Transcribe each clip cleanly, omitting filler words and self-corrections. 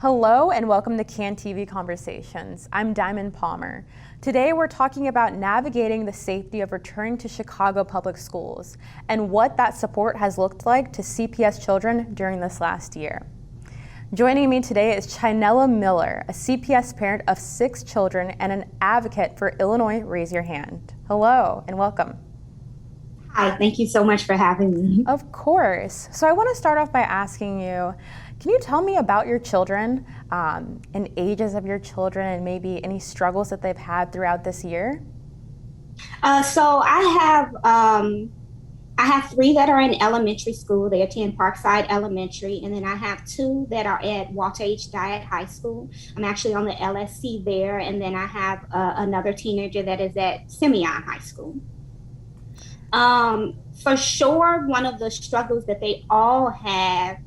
Hello and welcome to CAN TV Conversations. I'm Diamond Palmer. Today we're talking about navigating the safety of returning to Chicago public schools and what that support has looked like to CPS children during this last year. Joining me today is Chinella Miller, a CPS parent of 6 children and an advocate for Illinois Raise Your Hand. Hello and welcome. Hi, thank you so much for having me. Of course. So I want to start off by asking you, can you tell me about your children and ages of your children and maybe any struggles that they've had throughout this year? So I have 3 that are in elementary school. They attend Parkside Elementary, and then I have 2 that are at Walter H. Diet High School. I'm actually on the LSC there, and then I have another teenager that is at Simeon High School. For sure, one of the struggles that they all have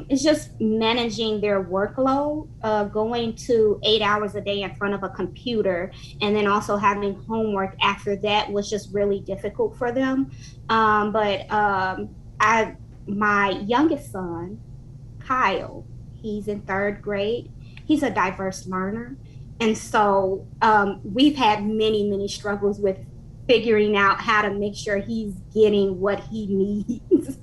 is just managing their workload, going to 8 hours a day in front of a computer, and then also having homework after that was just really difficult for them. My youngest son, Kyle, he's in 3rd grade. He's a diverse learner. And so we've had many struggles with figuring out how to make sure he's getting what he needs.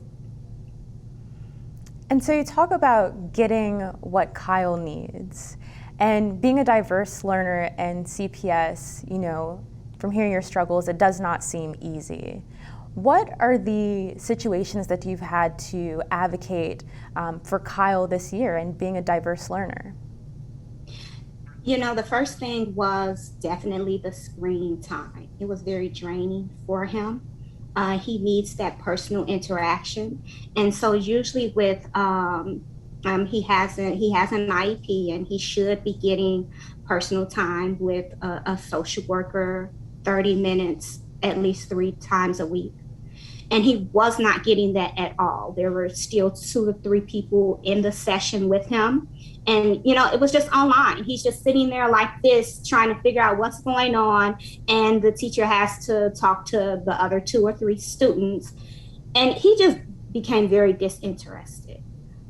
And so you talk about getting what Kyle needs and being a diverse learner and CPS, from hearing your struggles, it does not seem easy. What are the situations that you've had to advocate for Kyle this year and being a diverse learner? The first thing was definitely the screen time. It was very draining for him. He needs that personal interaction. And so usually with, he has an IEP and he should be getting personal time with a social worker, 30 minutes, at least 3 times a week. And he was not getting that at all. There were still 2 to 3 people in the session with him. And, it was just online. He's just sitting there like this, trying to figure out what's going on. And the teacher has to talk to the other 2 or 3 students. And he just became very disinterested.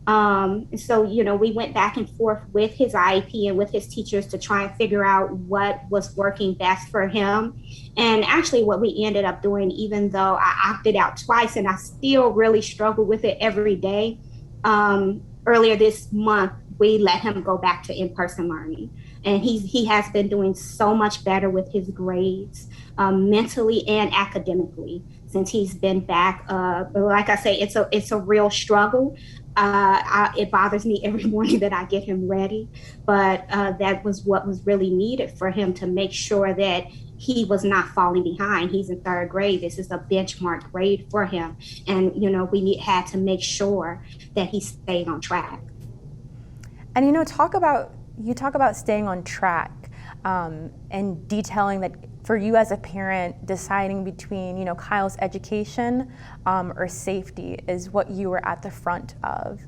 So, we went back and forth with his IEP and with his teachers to try and figure out what was working best for him. And actually what we ended up doing, even though I opted out twice and I still really struggle with it every day, earlier this month, we let him go back to in-person learning. And he has been doing so much better with his grades, mentally and academically, since he's been back. But like I say, it's a real struggle. It bothers me every morning that I get him ready, but that was what was really needed for him to make sure that he was not falling behind. He's in 3rd grade. This is a benchmark grade for him. And, we had to make sure that he stayed on track. And, you talk about staying on track and detailing that for you as a parent, deciding between, Kyle's education or safety is what you were at the front of.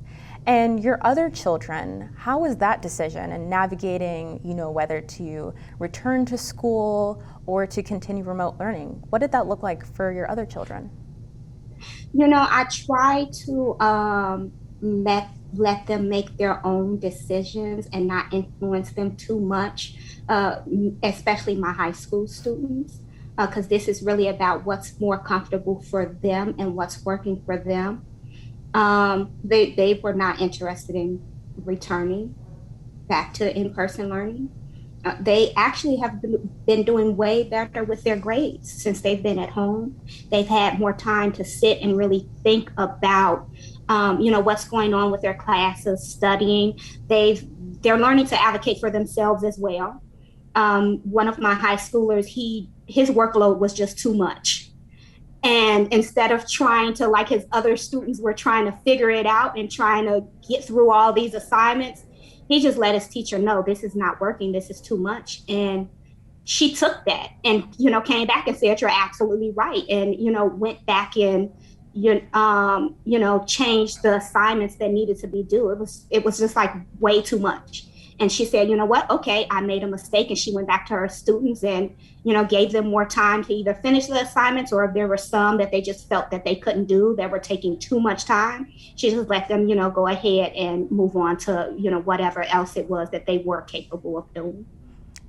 And your other children, how was that decision and navigating, whether to return to school or to continue remote learning? What did that look like for your other children? I try to let them make their own decisions and not influence them too much, especially my high school students, because this is really about what's more comfortable for them and what's working for them. They were not interested in returning back to in-person learning. They actually have been doing way better with their grades since they've been at home. They've had more time to sit and really think about what's going on with their classes, studying. They're learning to advocate for themselves as well. One of my high schoolers, his workload was just too much. And instead of trying to, like his other students were trying to figure it out and trying to get through all these assignments, he just let his teacher know, this is not working, this is too much. And she took that and, came back and said, you're absolutely right. And, went back and, changed the assignments that needed to be due. It was just like way too much. And she said, you know what? Okay, I made a mistake. And she went back to her students and, gave them more time to either finish the assignments, or if there were some that they just felt that they couldn't do, that were taking too much time, she just let them, go ahead and move on to, whatever else it was that they were capable of doing.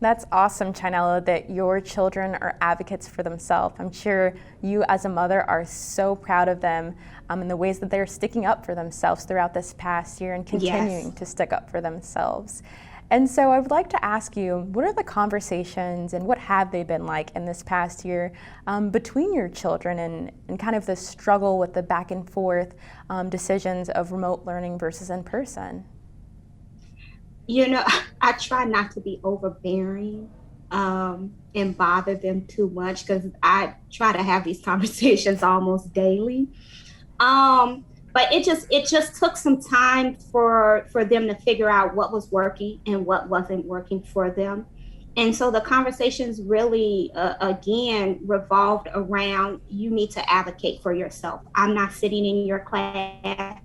That's awesome, Chinella, that your children are advocates for themselves. I'm sure you as a mother are so proud of them in the ways that they're sticking up for themselves throughout this past year and continuing to stick up for themselves. And so I would like to ask you, what are the conversations and what have they been like in this past year between your children and kind of the struggle with the back and forth decisions of remote learning versus in person? I try not to be overbearing and bother them too much, because I try to have these conversations almost daily. But it just took some time for them to figure out what was working and what wasn't working for them. And so the conversations really, again, revolved around, you need to advocate for yourself. I'm not sitting in your class.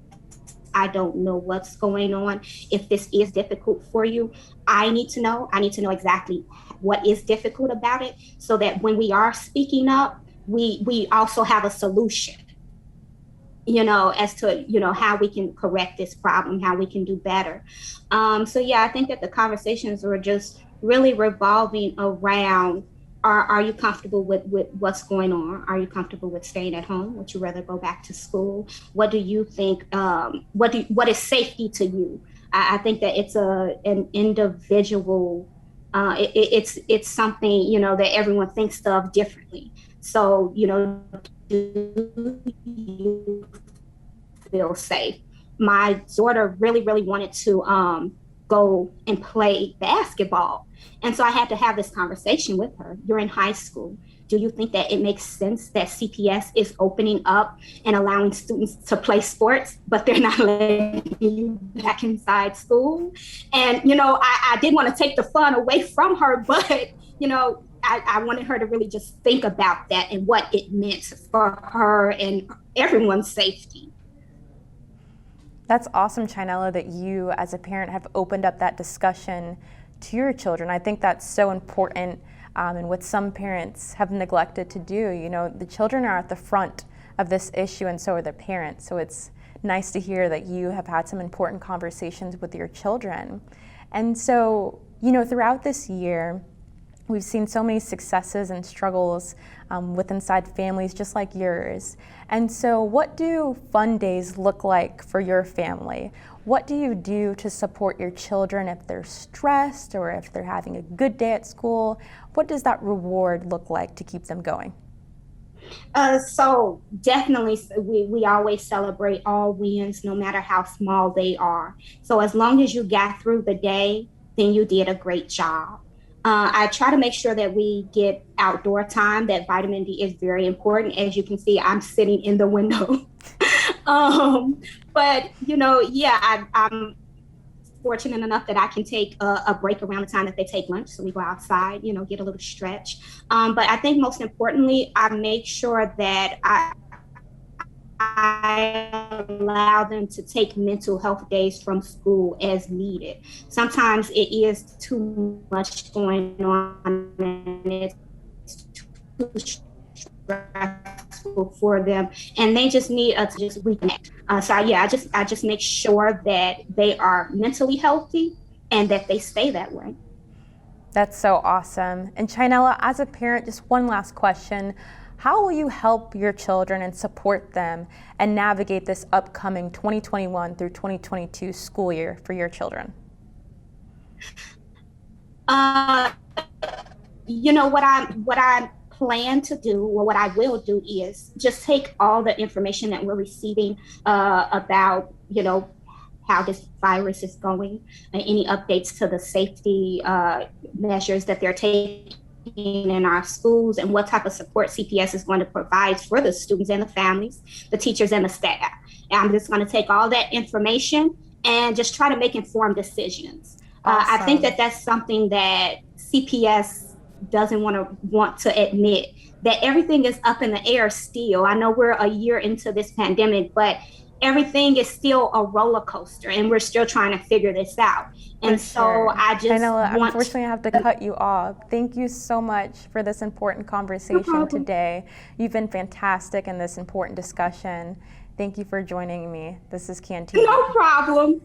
I don't know what's going on. If this is difficult for you, I need to know. I need to know exactly what is difficult about it, so that when we are speaking up, we also have a solution, as to, how we can correct this problem, how we can do better. So yeah, I think that the conversations were just really revolving around, are you comfortable with what's going on? Are you comfortable with staying at home? Would you rather go back to school? What do you think? What is safety to you? I think that it's an individual. It's something, that everyone thinks of differently. So, do you feel safe? My daughter really, really wanted to go and play basketball. And so I had to have this conversation with her. You're in high school. Do you think that it makes sense that CPS is opening up and allowing students to play sports, but they're not letting you back inside school? And, I didn't want to take the fun away from her, but, I wanted her to really just think about that and what it meant for her and everyone's safety. That's awesome, Chinella, that you as a parent have opened up that discussion to your children. I think that's so important, and what some parents have neglected to do. The children are at the front of this issue, and so are the parents. So it's nice to hear that you have had some important conversations with your children. And so, throughout this year, we've seen so many successes and struggles with inside families just like yours. And so what do fun days look like for your family? What do you do to support your children if they're stressed or if they're having a good day at school? What does that reward look like to keep them going? So definitely, we always celebrate all wins, no matter how small they are. So as long as you got through the day, then you did a great job. I try to make sure that we get outdoor time. That vitamin D is very important. As you can see, I'm sitting in the window. But, I'm fortunate enough that I can take a break around the time that they take lunch. So we go outside, get a little stretch. But I think most importantly, I make sure that I allow them to take mental health days from school as needed. Sometimes it is too much going on and it's too stressful for them, and they just need us to just reconnect. I just make sure that they are mentally healthy and that they stay that way. That's so awesome. And Chinella, as a parent, just one last question. How will you help your children and support them and navigate this upcoming 2021 through 2022 school year for your children? What I plan to do, or what I will do, is just take all the information that we're receiving about, how this virus is going, any updates to the safety measures that they're taking in our schools, and what type of support CPS is going to provide for the students and the families, the teachers and the staff. And I'm just going to take all that information and just try to make informed decisions. Awesome. I think that that's something that CPS doesn't want to admit, that everything is up in the air still. I know we're a year into this pandemic, but everything is still a roller coaster, and we're still trying to figure this out. And For so sure. I just Chinella, want unfortunately, I have to cut you off. Thank you so much for this important conversation problem. today. You've been fantastic in this important discussion. Thank you for joining me. This is Canteen. No problem.